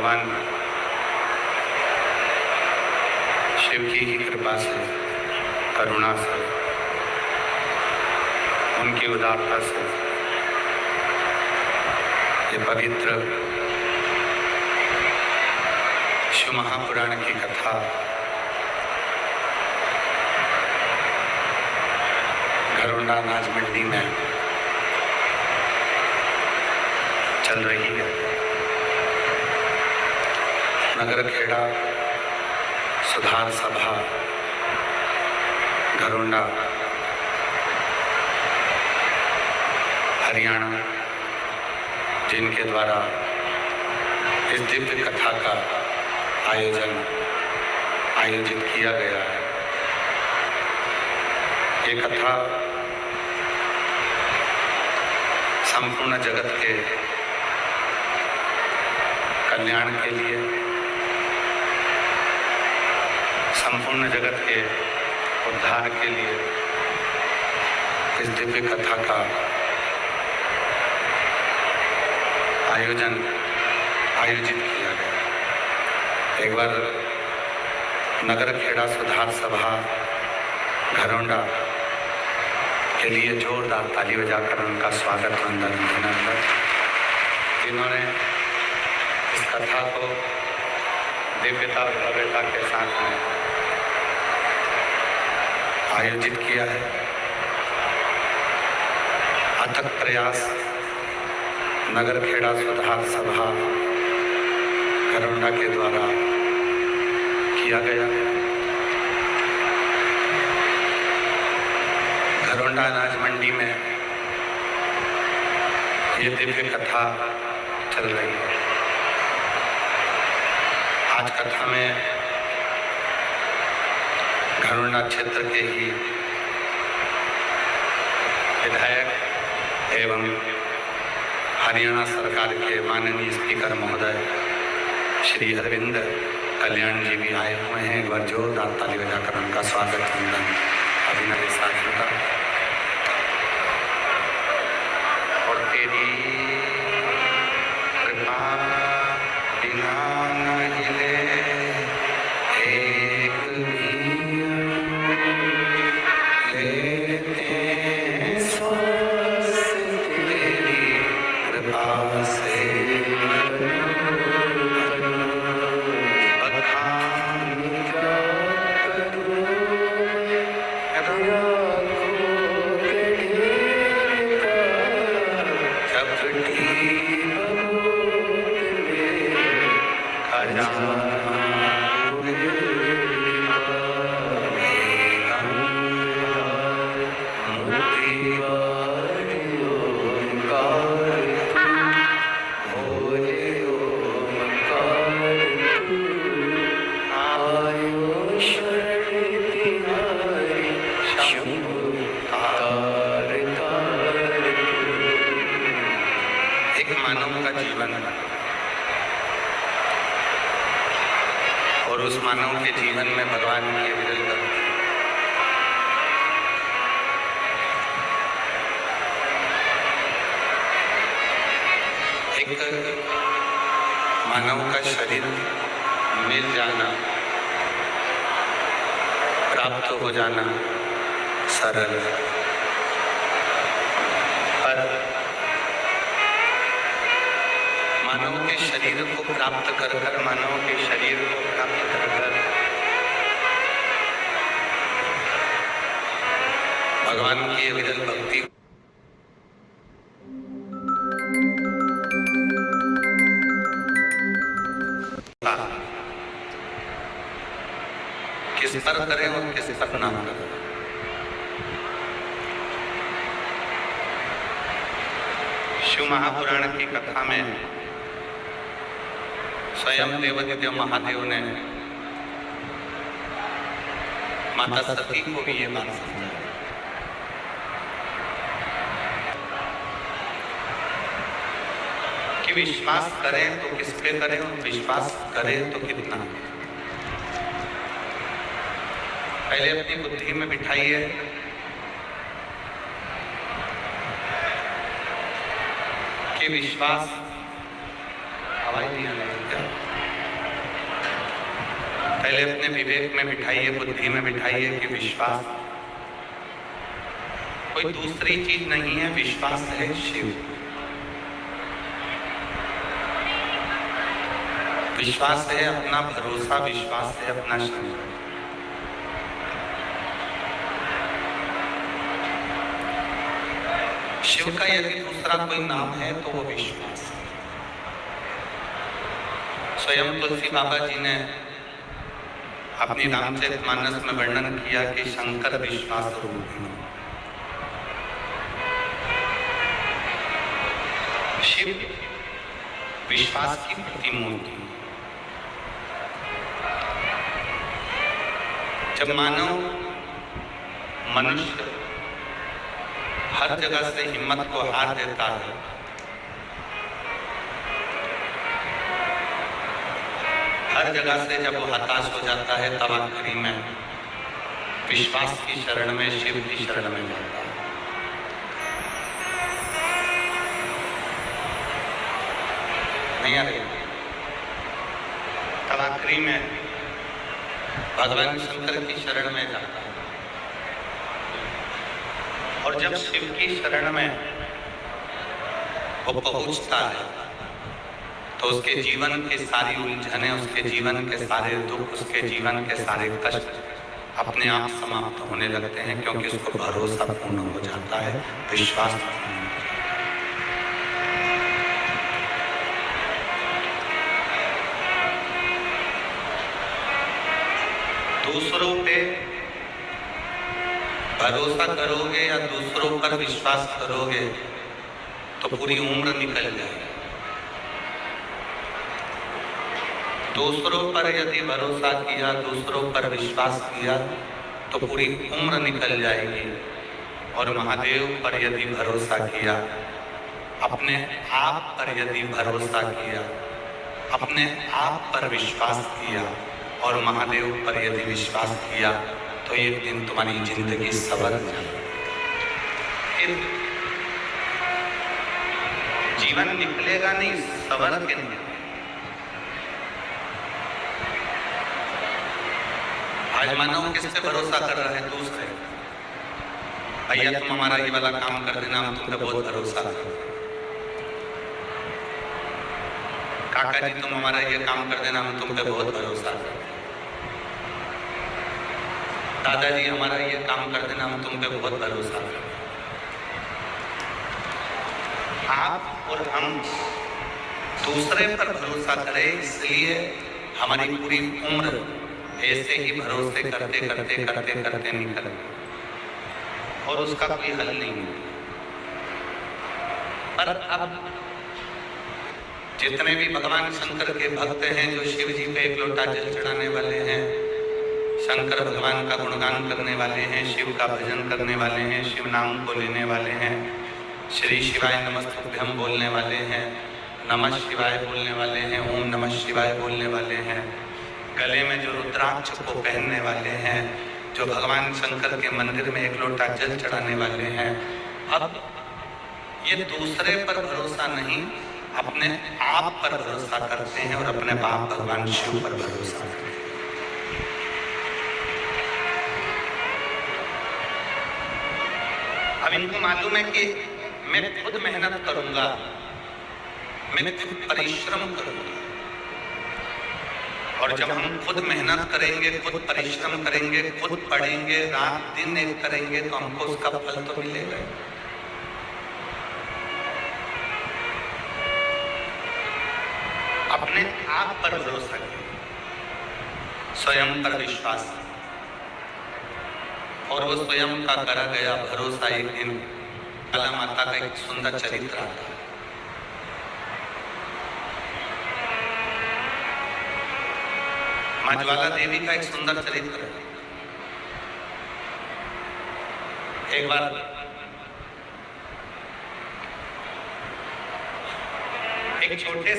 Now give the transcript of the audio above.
भगवान शिव की ही कृपा से, करुणा से, उनकी उदारता से ये पवित्र शिव महापुराण की कथा घरोंडा अनाज मंडी में चल रही है। नगर खेड़ा सुधार सभा घरोंडा हरियाणा, जिनके द्वारा इस दिव्य कथा का आयोजित किया गया है। ये कथा संपूर्ण जगत के कल्याण के लिए, संपूर्ण जगत के उद्धार के लिए इस दिव्य कथा का आयोजित किया गया। एक बार नगर खेड़ा सुधार सभा घरोंडा के लिए जोरदार ताली बजाकर उनका स्वागत वंदन अभिनंदन, जिन्होंने इस कथा को दिव्यता और भव्यता के साथ में आयोजित किया है। अथक प्रयास नगर खेड़ा सुधार सभा घरोंडा के द्वारा किया गया। घरोंडा अनाज मंडी में ये दिव्य कथा चल रही है। आज कथा में घरोंडा क्षेत्र के ही विधायक एवं हरियाणा सरकार के माननीय स्पीकर महोदय श्री अरविंद कल्याण जी भी आए हुए हैं। एक बार जोरदार ताली बजाकर उनका स्वागत वंदन अभिनंदन साथियों का। और तेरी कृपा बिना न हिले एक भी लेते श्वास तेरी कृपा से और उस मानव के जीवन में भगवान की विरल भक्ति, एक मानव का शरीर मिल जाना, प्राप्त हो जाना सरल है, पर मानव के शरीर को प्राप्त कर मानव के शरीर को प्राप्त कर भगवान की विरल भक्ति किस पर करें और किस पर ना करें। शिव महापुराण की कथा में स्वयं देवदित्य महादेव ने माता सती को भी ये बात समझाई कि विश्वास करें तो किस पे करें, विश्वास करें तो कितना। पहले अपनी बुद्धि में बिठाइए कि विश्वास हवाई दिया नहीं, पहले अपने विवेक में बिठाइए, बुद्धि में बिठाइए कि विश्वास कोई दूसरी चीज नहीं है, विश्वास है शिव। विश्वास है अपना भरोसा, विश्वास है अपना शंकर। शिव का यदि दूसरा कोई नाम है तो वो विश्वास है। स्वयं तुलसी बाबा जी ने अपनी रामचरितमानस में वर्णन किया कि शंकर विश्वास रूप। शिव विश्वास की प्रतिमूर्ति। जब मानव मनुष्य हर जगह से हिम्मत को हार देता है, हर जगह से जब वो हताश हो जाता है, तब आखिरी में विश्वास की शरण में, शिव की शरण में जाता है। नहीं आ रही? तब आखिरी में भगवान शंकर की शरण में जाता है। और जब शिव की शरण में वो पहुंचता है तो उसके जीवन की सारी उलझने, उसके जीवन के सारे दुख, उसके जीवन के सारे कष्ट अपने आप समाप्त होने लगते हैं, क्योंकि उसको भरोसा पूर्ण हो जाता है, विश्वास। दूसरों पे भरोसा करोगे या दूसरों पर विश्वास करोगे तो पूरी उम्र निकल जाएगी। दूसरों पर यदि भरोसा किया, दूसरों पर विश्वास किया तो पूरी उम्र निकल जाएगी। और महादेव पर यदि भरोसा किया, अपने आप पर यदि भरोसा किया, अपने आप पर विश्वास किया और महादेव पर यदि विश्वास किया तो एक दिन तुम्हारी जिंदगी सवर जाएगी। फिर जीवन निकलेगा नहीं, सवर के नहीं। आज मानव किससे भरोसा कर रहा है? दूसरे। भैया तुम हमारा ये वाला काम कर देना, हम तुम पे बहुत भरोसा कर। काका जी तुम हमारा ये काम कर देना, हम तुम पे बहुत भरोसा कर। दादाजी हमारा ये काम कर देना, हम तुम पे बहुत भरोसा कर। आप और हम दूसरे पर भरोसा करें, इसलिए हमारी पूरी उम्र ऐसे ही भरोसे करते करते करते करते निकल, और उसका कोई हल नहीं है। पर अब जितने भी भगवान शंकर के भक्त हैं, जो शिव जी पे एक लोटा जल चढ़ाने वाले हैं, शंकर भगवान का गुणगान करने वाले हैं, शिव का भजन करने वाले हैं, शिव नाम को लेने वाले हैं, श्री शिवाय नमस्तुभ्यम बोलने वाले हैं, नमः शिवाय बोलने वाले हैं, ओम नमः शिवाय बोलने वाले हैं, गले में जो रुद्राक्ष को पहनने वाले हैं, जो भगवान शंकर के मंदिर में एक लोटा जल चढ़ाने वाले हैं, अब ये दूसरे पर भरोसा नहीं, अपने आप पर भरोसा करते हैं और अपने बाप भगवान शिव पर भरोसा करते हैं। अब इनको मालूम है कि मैं खुद मेहनत करूंगा, मैं खुद परिश्रम करूंगा, और जब हम खुद मेहनत करेंगे, खुद परिश्रम करेंगे, खुद पढ़ेंगे, रात दिन एक करेंगे, तो हमको उसका फल तो मिलेगा। अपने आप पर भरोसा करें, स्वयं पर विश्वास, और वो स्वयं का करा गया भरोसा एक दिन काला माता का एक सुंदर चरित्र आता है। मां ज्वाला देवी का एक सुंदर चरित्र है। एक बार एक छोटे